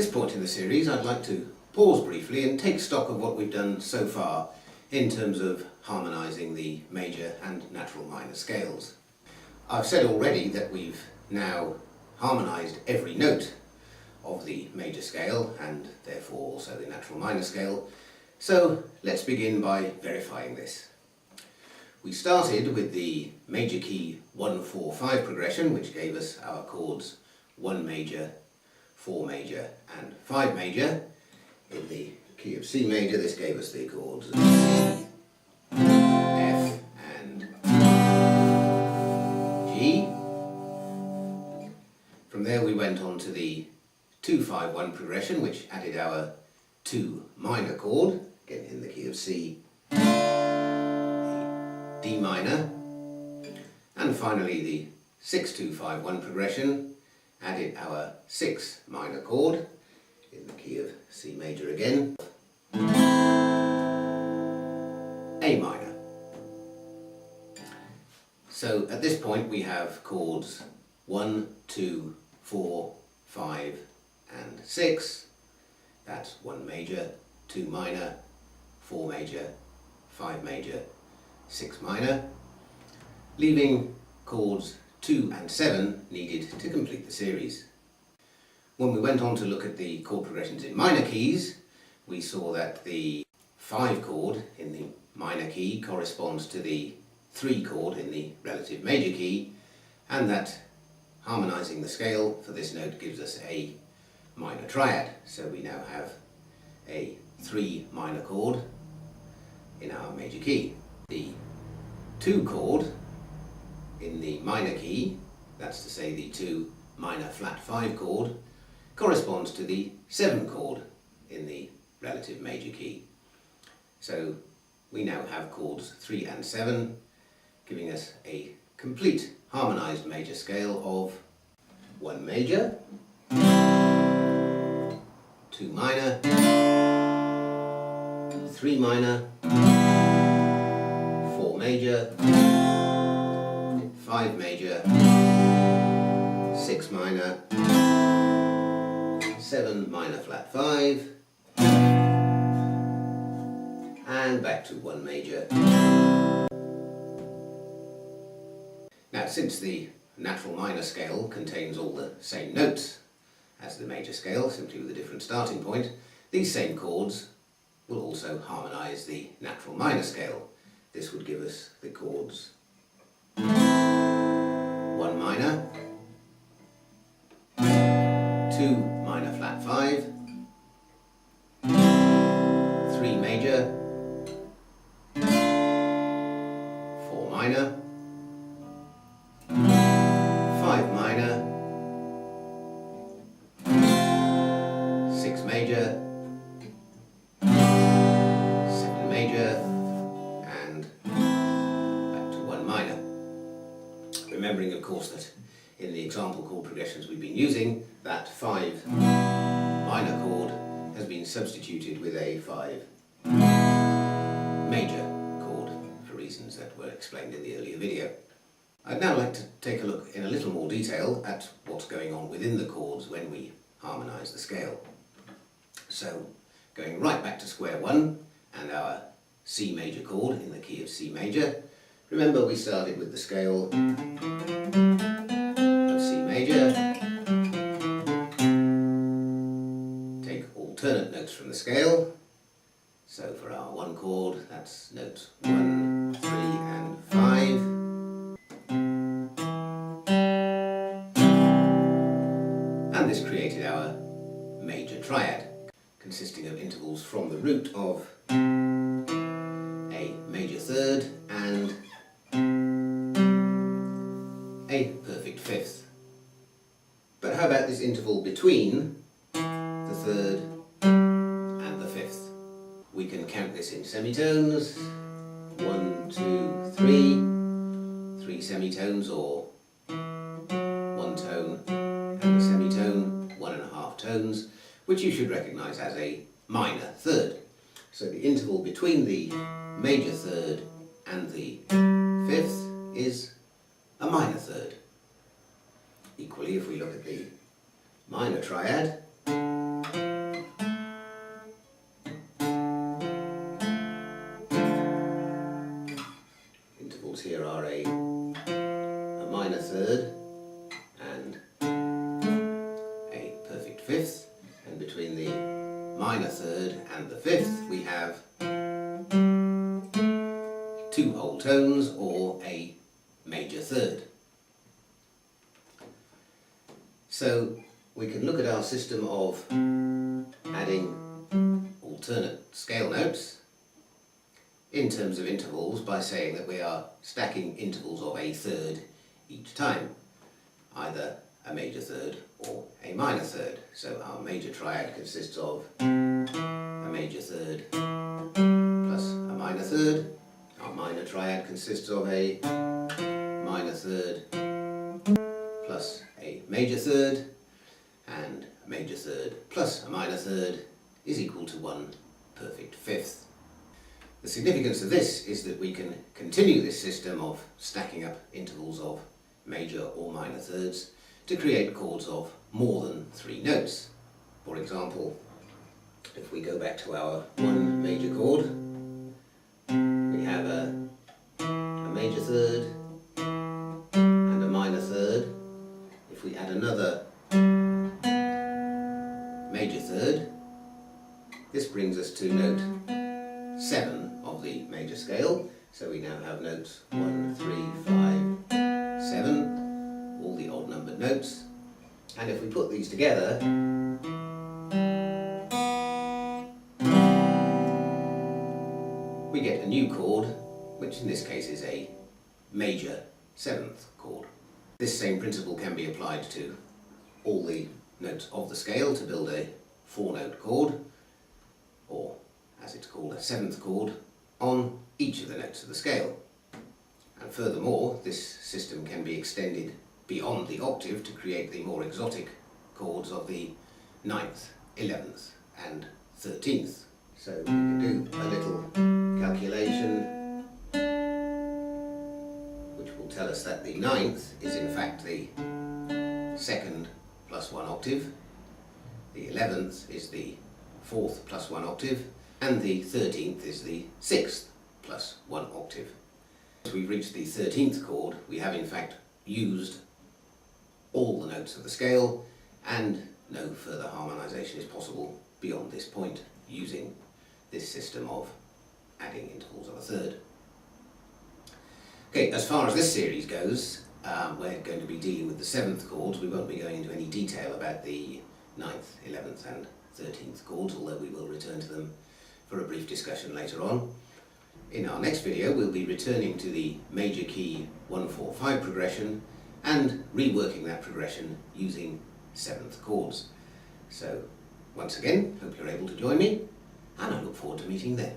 this point in the series I'd like to pause briefly and take stock of what we've done so far in terms of harmonising the major and natural minor scales. I've said already that we've now harmonised every note of the major scale and therefore also the natural minor scale, so let's begin by verifying this. We started with the major key 1-4-5 progression, which gave us our chords 1 major, 4 major and 5 major. In the key of C major this gave us the chords C, F and G. From there we went on to the 2-5-1 progression, which added our 2 minor chord, again in the key of C, D minor, and finally the 6-2-5-1 progression added our 6 minor chord in the key of C major again, A minor. So at this point we have chords 1, 2, 4, 5 and 6. That's 1 major, 2 minor, 4 major, 5 major, 6 minor, leaving chords 2 and 7 needed to complete the series. When we went on to look at the chord progressions in minor keys, we saw that the 5 chord in the minor key corresponds to the 3 chord in the relative major key, and that harmonising the scale for this note gives us a minor triad. So we now have a 3 minor chord in our major key. The 2 chord in the minor key, that's to say the 2 minor flat 5 chord, corresponds to the 7 chord in the relative major key. So we now have chords 3 and 7, giving us a complete harmonised major scale of 1 major, 2 minor, 3 minor, 4 major, 5 major, 6 minor, 7 minor flat 5, and back to 1 major. Now, since the natural minor scale contains all the same notes as the major scale, simply with a different starting point, these same chords will also harmonise the natural minor scale. This would give us the chords 1 minor, 2 minor flat 5, 3 major, 4 minor, 5 minor, 6 major, 7 major, and back to 1 minor. Remembering, of course, that in the example chord progressions we've been using, that 5 minor chord has been substituted with a 5 major chord for reasons that were explained in the earlier video. I'd now like to take a look in a little more detail at what's going on within the chords when we harmonise the scale. So, going right back to square one and our C major chord in the key of C major, remember we started with the scale of C major. Take alternate notes from the scale. So for our 1 chord, that's notes 1, 3 and 5. And this created our major triad, consisting of intervals from the root of a major third and a perfect fifth. But how about this interval between the third and the fifth? We can count this in semitones, 1, 2, 3, 3 semitones, or 1 tone and a semitone, 1.5 tones, which you should recognise as a minor third. So the interval between the major third and the fifth is a minor third. Equally, if we look at the minor triad, the minor third and the fifth, we have two whole tones or a major third. So we can look at our system of adding alternate scale notes in terms of intervals by saying that we are stacking intervals of a third each time, either a major third or a minor third. So our major triad consists of a major third plus a minor third. Our minor triad consists of a minor third plus a major third, and a major third plus a minor third is equal to one perfect fifth. The significance of this is that we can continue this system of stacking up intervals of major or minor thirds to create chords of more than 3 notes. For example, if we go back to our one major chord, we have a major third and a minor third. If we add another major third, this brings us to note 7 of the major scale. So we now have notes 1, 3, 5, 7, all the odd numbered notes. And if we put these together, we get a new chord, which in this case is a major 7th chord. This same principle can be applied to all the notes of the scale to build a 4-note chord, or as it's called, a 7th chord on each of the notes of the scale. And furthermore, this system can be extended beyond the octave to create the more exotic chords of the 9th, 11th and 13th. So we can do a little calculation which will tell us that the 9th is in fact the 2nd plus 1 octave, the 11th is the 4th plus 1 octave, and the 13th is the 6th plus 1 octave. As we've reached the 13th chord, we have in fact used all the notes of the scale, and no further harmonisation is possible beyond this point using this system of adding intervals of a third. Okay, as far as this series goes, we're going to be dealing with the 7th chords. We won't be going into any detail about the 9th, 11th and 13th chords, although we will return to them for a brief discussion later on. In our next video we'll be returning to the major key 1-4-5 progression and reworking that progression using 7th chords. So once again, hope you're able to join me, and I look forward to meeting you there.